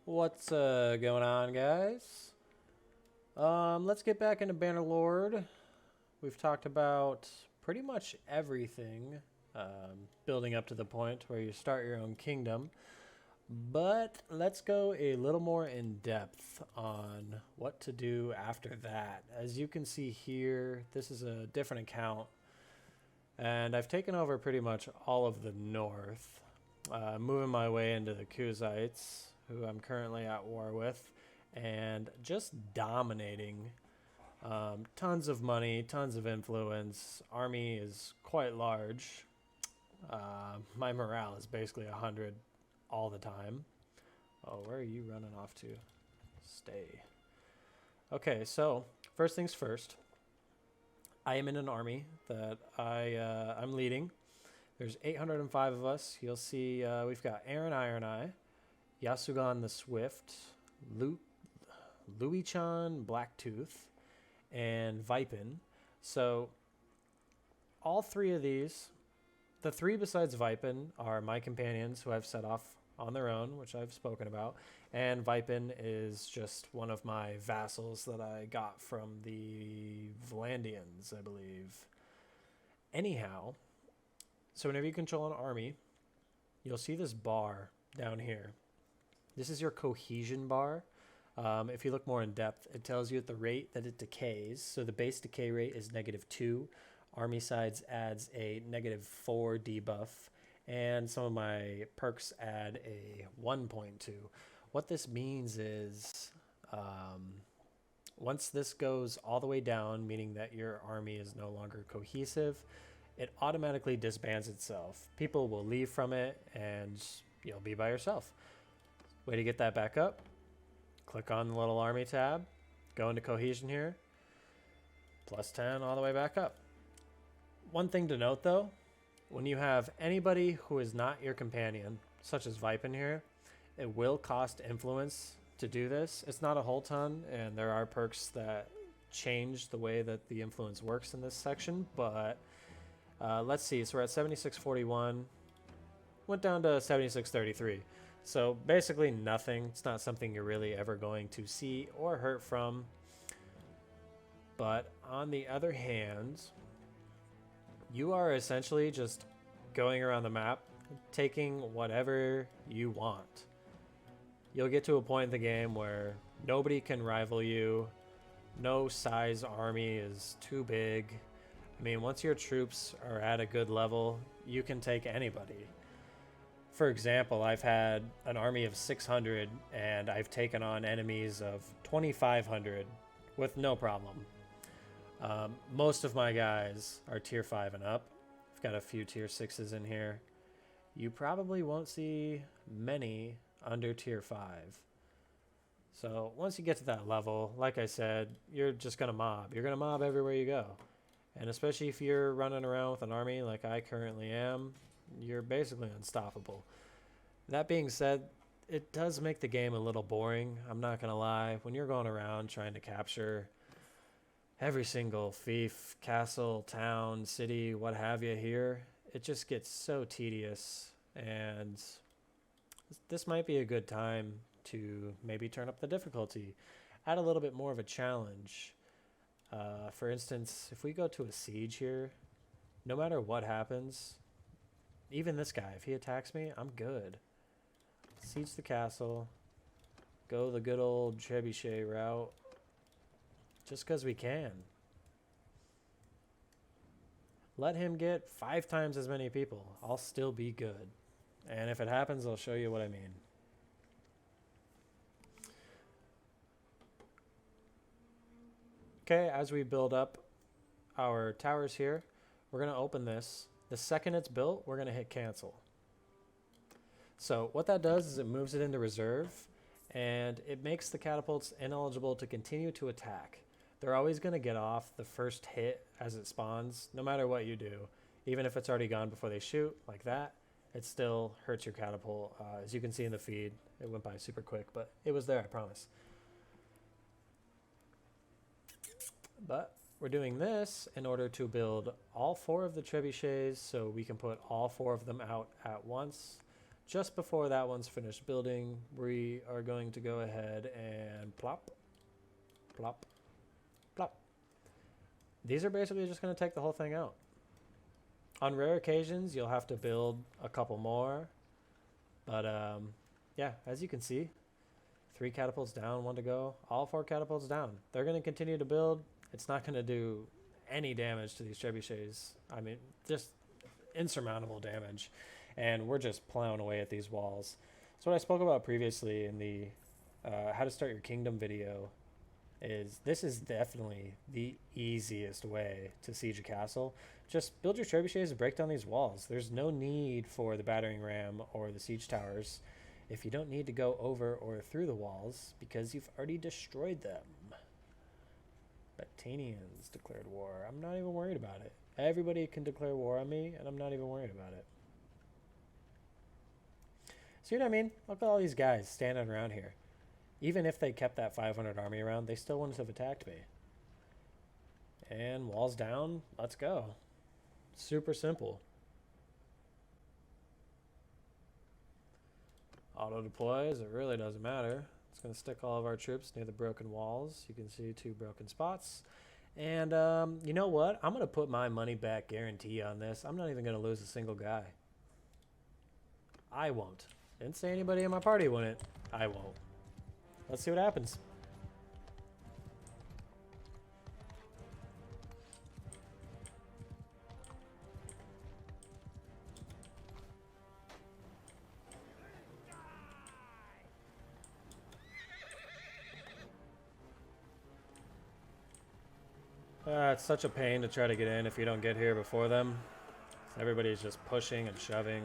What's going on, guys? Let's get back into Bannerlord. We've talked about pretty much everything, building up to the point where you start your own kingdom. But let's go a little more in depth on what to do after that. As you can see here, this is a different account, and I've taken over pretty much all of the north, moving my way into the Kuzites, who I'm currently at war with, and just dominating. Tons of money, tons of influence. Army is quite large. My morale is basically 100 all the time. Oh, where are you running off to? Stay. Okay, so first things first. I am in an army that I'm leading. There's 805 of us. You'll see we've got Aaron Iron Eye, Yasugan the Swift, Louis-chan Blacktooth, and Vipin. So all three of these, the three besides Vipin are my companions who I've set off on their own, which I've spoken about. And Vipin is just one of my vassals that I got from the Vlandians, I believe. Anyhow, so whenever you control an army, you'll see this bar down here. This is your cohesion bar. If you look more in depth, it tells you at the rate that it decays. So the base decay rate is -2. Army sides adds a -4 debuff. And some of my perks add a 1.2. What this means is once this goes all the way down, meaning that your army is no longer cohesive, it automatically disbands itself. People will leave from it and you'll be by yourself. Way to get that back up. Click on the little army tab, go into cohesion here, +10 all the way back up. One thing to note though, when you have anybody who is not your companion, such as Vipin here, it will cost influence to do this. It's not a whole ton, and there are perks that change the way that the influence works in this section, but let's see, so we're at 7641, went down to 7633. So basically nothing. It's not something you're really ever going to see or hurt from. But on the other hand, you are essentially just going around the map, taking whatever you want. You'll get to a point in the game where nobody can rival you. No size army is too big. I mean, once your troops are at a good level, you can take anybody. For example, I've had an army of 600 and I've taken on enemies of 2,500 with no problem. Most of my guys are tier 5 and up. I've got a few tier 6s in here. You probably won't see many under tier 5. So once you get to that level, like I said, you're just going to mob. You're going to mob everywhere you go. And especially if you're running around with an army like I currently am, you're basically unstoppable. That being said, it does make the game a little boring. I'm not going to lie. When you're going around trying to capture every single fief, castle, town, city, what have you here, it just gets so tedious. And this might be a good time to maybe turn up the difficulty, add a little bit more of a challenge. For instance, if we go to a siege here, no matter what happens, even this guy, if he attacks me, I'm good. Siege the castle, go the good old trebuchet route, just because we can. Let him get 5 times as many people. I'll still be good. And if it happens, I'll show you what I mean. Okay, as we build up our towers here, we're going to open this. The second it's built, we're going to hit cancel. So what that does is it moves it into reserve, and it makes the catapults ineligible to continue to attack. They're always going to get off the first hit as it spawns, no matter what you do. Even if it's already gone before they shoot, like that, it still hurts your catapult. As you can see in the feed, it went by super quick, but it was there, I promise. But we're doing this in order to build all 4 of the trebuchets so we can put all 4 of them out at once. just before that one's finished building, we are going to go ahead and plop, plop, plop. These are basically just going to take the whole thing out. On rare occasions, you'll have to build a couple more. But yeah, as you can see, 3 catapults down, 1 to go. All 4 catapults down. They're going to continue to build. It's not going to do any damage to these trebuchets. I mean, just insurmountable damage. And we're just plowing away at these walls. So what I spoke about previously in the how to start your kingdom video is this is definitely the easiest way to siege a castle. Just build your trebuchets and break down these walls. There's no need for the battering ram or the siege towers if you don't need to go over or through the walls because you've already destroyed them. Batanians declared war. I'm not even worried about it. Everybody can declare war on me, and I'm not even worried about it. See what I mean? Look at all these guys standing around here. Even if they kept that 500 army around, they still wouldn't have attacked me. And walls down, let's go. Super simple. Auto deploys, it really doesn't matter. It's going to stick all of our troops near the broken walls. You can see 2 broken spots. And you know what? I'm going to put my money back guarantee on this. I'm not even going to lose a single guy. I won't. Didn't say anybody in my party wouldn't. I won't. Let's see what happens. It's such a pain to try to get in if you don't get here before them. Everybody's just pushing and shoving.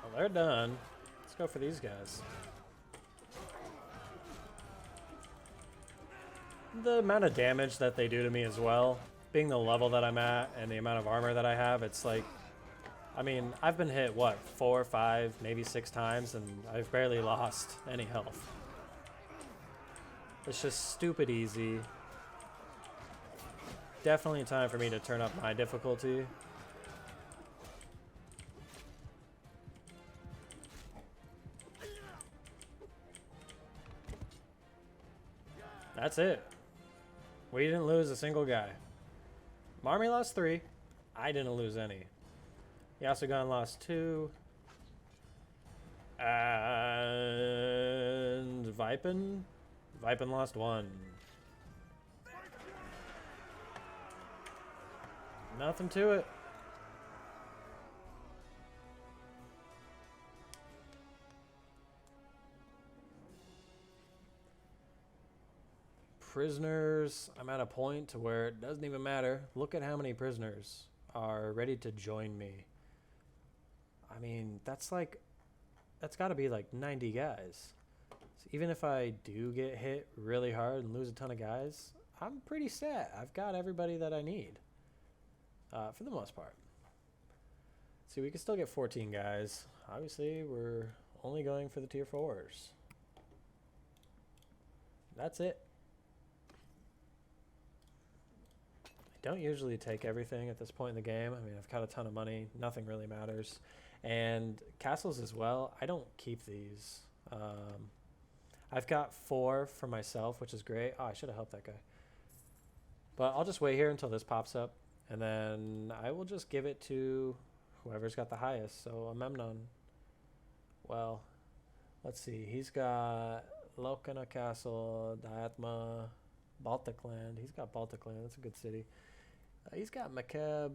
Well, they're done. Let's go for these guys. The amount of damage that they do to me as well, being the level that I'm at and the amount of armor that I have, it's like, I mean, I've been hit, what, 4, 5, maybe 6 times, and I've barely lost any health. It's just stupid easy. Definitely time for me to turn up my difficulty. That's it. We didn't lose a single guy. Marmy lost 3. I didn't lose any. Yasugan lost 2. And Vipin lost 1. Nothing to it. Prisoners, I'm at a point to where it doesn't even matter. Look at how many prisoners are ready to join me. I mean, that's got to be like 90 guys. So even if I do get hit really hard and lose a ton of guys, I'm pretty set. I've got everybody that I need for the most part. See, we can still get 14 guys. Obviously, we're only going for the tier 4s. That's it. Don't usually take everything at this point in the game. I mean, I've got a ton of money. Nothing really matters. And castles as well, I don't keep these. I've got 4 for myself, which is great. Oh, I should have helped that guy. But I'll just wait here until this pops up. And then I will just give it to whoever's got the highest. So Amemnon. Well, let's see. He's got Lokana Castle, Diatma, Baltic Land. He's got Baltic Land. That's a good city. He's got Makeb,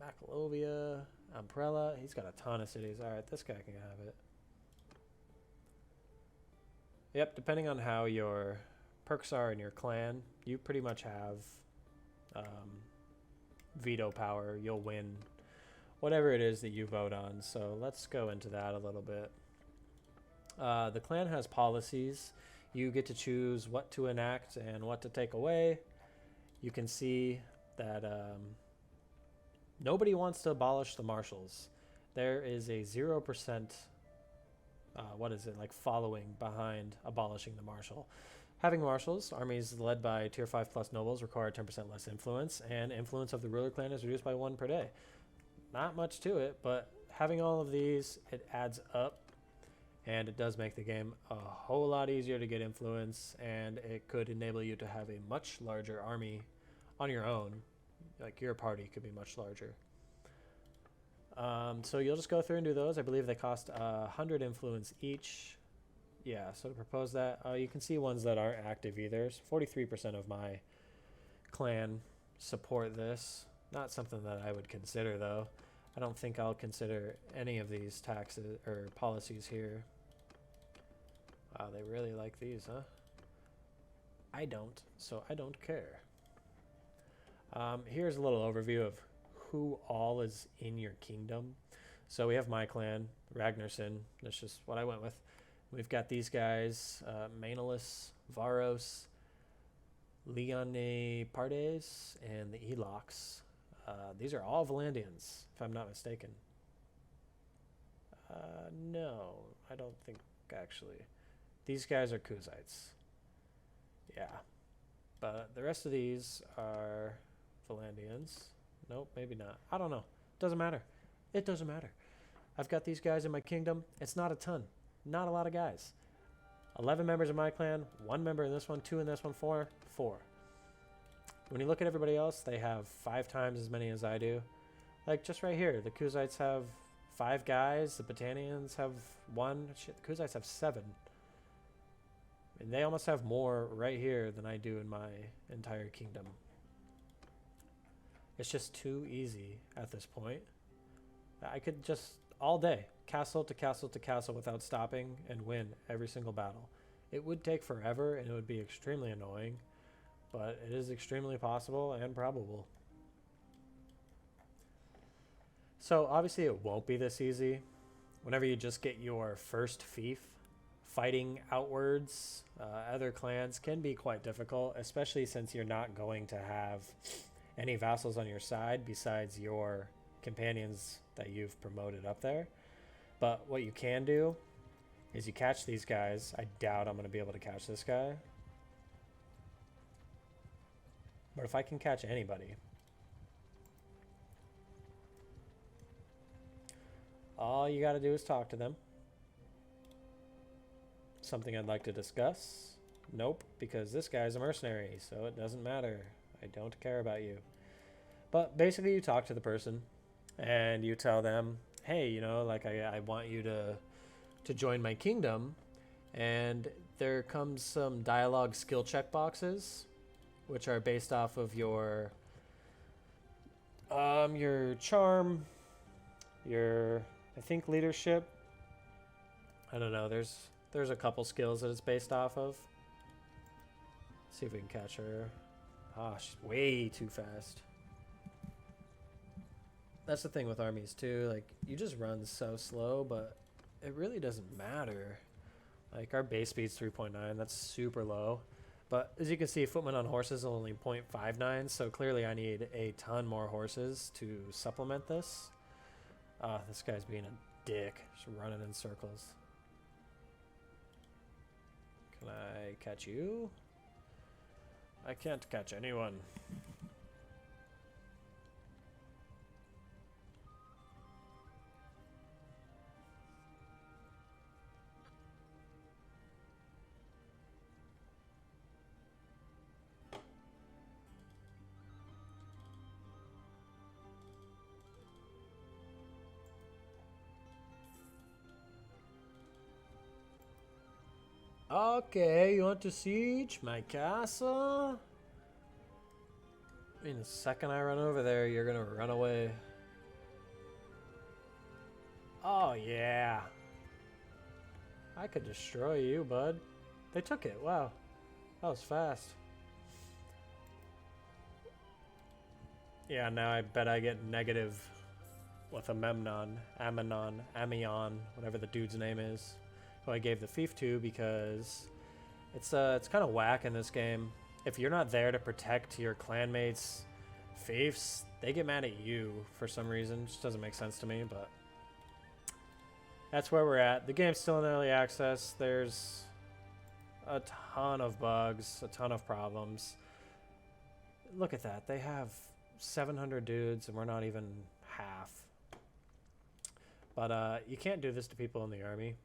Makalovia, Umbrella. He's got a ton of cities. All right, this guy can have it. Yep, depending on how your perks are in your clan, you pretty much have veto power. You'll win whatever it is that you vote on. So let's go into that a little bit. The clan has policies. You get to choose what to enact and what to take away. You can see that nobody wants to abolish the marshals. There is a 0% what is it, like following behind abolishing the marshal. Having marshals, armies led by tier 5 plus nobles require 10% less influence, and influence of the ruler clan is reduced by 1 per day. Not much to it, but having all of these, it adds up, and it does make the game a whole lot easier to get influence, and it could enable you to have a much larger army on your own. Like your party could be much larger. So you'll just go through and do those. I believe they cost 100 influence each. Yeah, so to propose that, you can see ones that aren't active either. So 43% of my clan support this. Not something that I would consider, though. I don't think I'll consider any of these taxes or policies here. Wow, they really like these, huh? I don't, so I don't care. Here's a little overview of who all is in your kingdom. So we have my clan, Ragnarsson. That's just what I went with. We've got these guys, Manalus, Varos, Leone Pardes, and the Elox. These are all Valandians, if I'm not mistaken. No, I don't think, actually. These guys are Kuzites. Yeah. But the rest of these are Valandians. Nope, maybe not. I don't know. Doesn't matter. It doesn't matter. I've got these guys in my kingdom. It's not a ton. Not a lot of guys. 11 members in my clan, 1 member in this one, 2 in this one, 4. When you look at everybody else, they have 5 times as many as I do. Like just right here, the Kuzites have 5 guys, the Battanians have 1. Shit, the Kuzites have 7. And they almost have more right here than I do in my entire kingdom. It's just too easy at this point. I could just all day, castle to castle to castle without stopping and win every single battle. It would take forever and it would be extremely annoying, but it is extremely possible and probable. So obviously it won't be this easy. Whenever you just get your first fief, fighting outwards other clans can be quite difficult, especially since you're not going to have any vassals on your side besides your companions that you've promoted up there. But what you can do is you catch these guys. I doubt I'm going to be able to catch this guy. But if I can catch anybody, all you got to do is talk to them. Something I'd like to discuss? Nope, because this guy's a mercenary, so it doesn't matter. I don't care about you. But basically you talk to the person and you tell them, hey, you know, like I want you to join my kingdom, and there comes some dialogue skill check boxes, which are based off of your charm, your, I think, leadership. I don't know, there's a couple skills that it's based off of. Let's see if we can catch her. Ah, she's way too fast. That's the thing with armies too, like you just run so slow, but it really doesn't matter. Like our base speed's 3.9, that's super low. But as you can see, footmen on horses is only 0.59, so clearly I need a ton more horses to supplement this. This guy's being a dick, just running in circles. Can I catch you? I can't catch anyone. Okay, you want to siege my castle? I mean, the second I run over there, you're gonna run away. Oh, yeah. I could destroy you, bud. They took it. Wow. That was fast. Yeah, now I bet I get negative with a Amion, whatever the dude's name is, who I gave the fief to, because it's kind of whack in this game. If you're not there to protect your clanmates' fiefs, they get mad at you for some reason. It just doesn't make sense to me, but that's where we're at. The game's still in early access. There's a ton of bugs, a ton of problems. Look at that. They have 700 dudes, and we're not even half. But you can't do this to people in the army.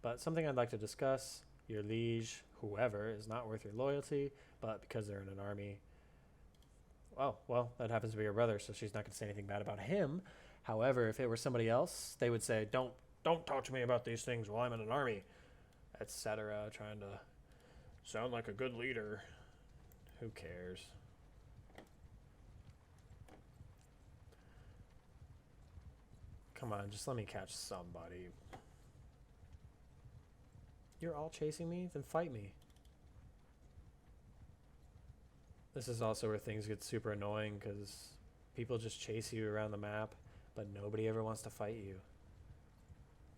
But something I'd like to discuss, your liege, whoever, is not worth your loyalty, but because they're in an army, oh, well, that happens to be your brother, so she's not going to say anything bad about him. However, if it were somebody else, they would say, don't talk to me about these things while I'm in an army, etc., trying to sound like a good leader. Who cares? Come on, just let me catch somebody. You're all chasing me? Then fight me. This is also where things get super annoying because people just chase you around the map, but nobody ever wants to fight you.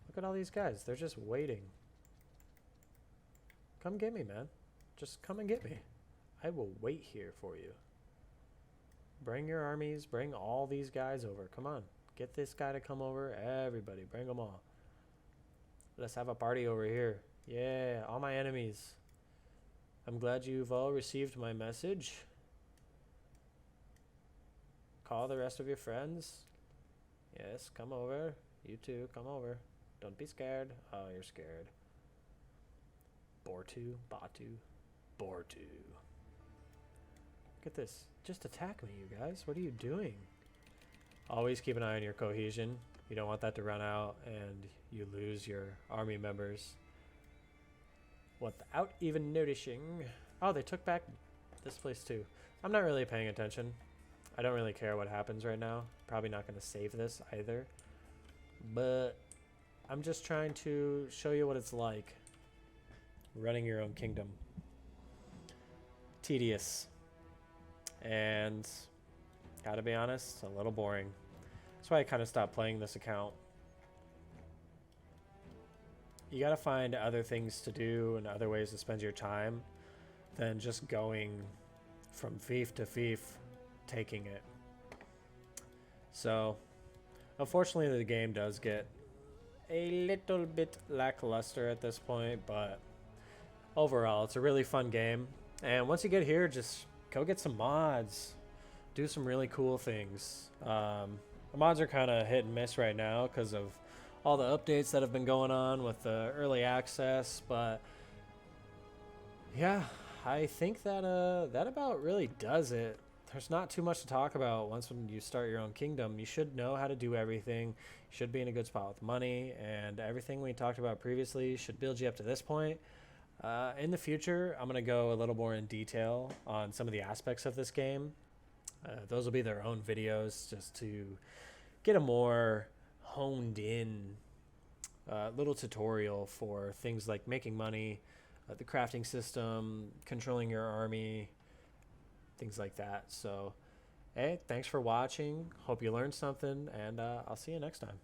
Look at all these guys. They're just waiting. Come get me, man. Just come and get me. I will wait here for you. Bring your armies. Bring all these guys over. Come on. Get this guy to come over. Everybody. Bring them all. Let's have a party over here. Yeah, all my enemies. I'm glad you've all received my message. Call the rest of your friends. Yes, come over. You too, come over. Don't be scared. Oh, you're scared. Bortu, Batu, Bortu. Look at this. Just attack me, you guys. What are you doing? Always keep an eye on your cohesion. You don't want that to run out and you lose your army members without even noticing. Oh, they took back this place too. I'm not really paying attention. I don't really care what happens right now. Probably not going to save this either. But I'm just trying to show you what it's like running your own kingdom. Tedious. And gotta be honest, a little boring. That's why I kind of stopped playing this account. You gotta find other things to do and other ways to spend your time than just going from fief to fief, taking it. So, unfortunately, the game does get a little bit lackluster at this point, but overall, it's a really fun game. And once you get here, just go get some mods. Do some really cool things. The mods are kind of hit and miss right now because of all the updates that have been going on with the early access, but yeah, I think that that about really does it. There's not too much to talk about once when you start your own kingdom. You should know how to do everything. You should be in a good spot with money, and everything we talked about previously should build you up to this point. In the future, I'm going to go a little more in detail on some of the aspects of this game. Those will be their own videos just to get a more honed in little tutorial for things like making money, the crafting system, controlling your army, things like that. So, hey, thanks for watching. Hope you learned something, and I'll see you next time.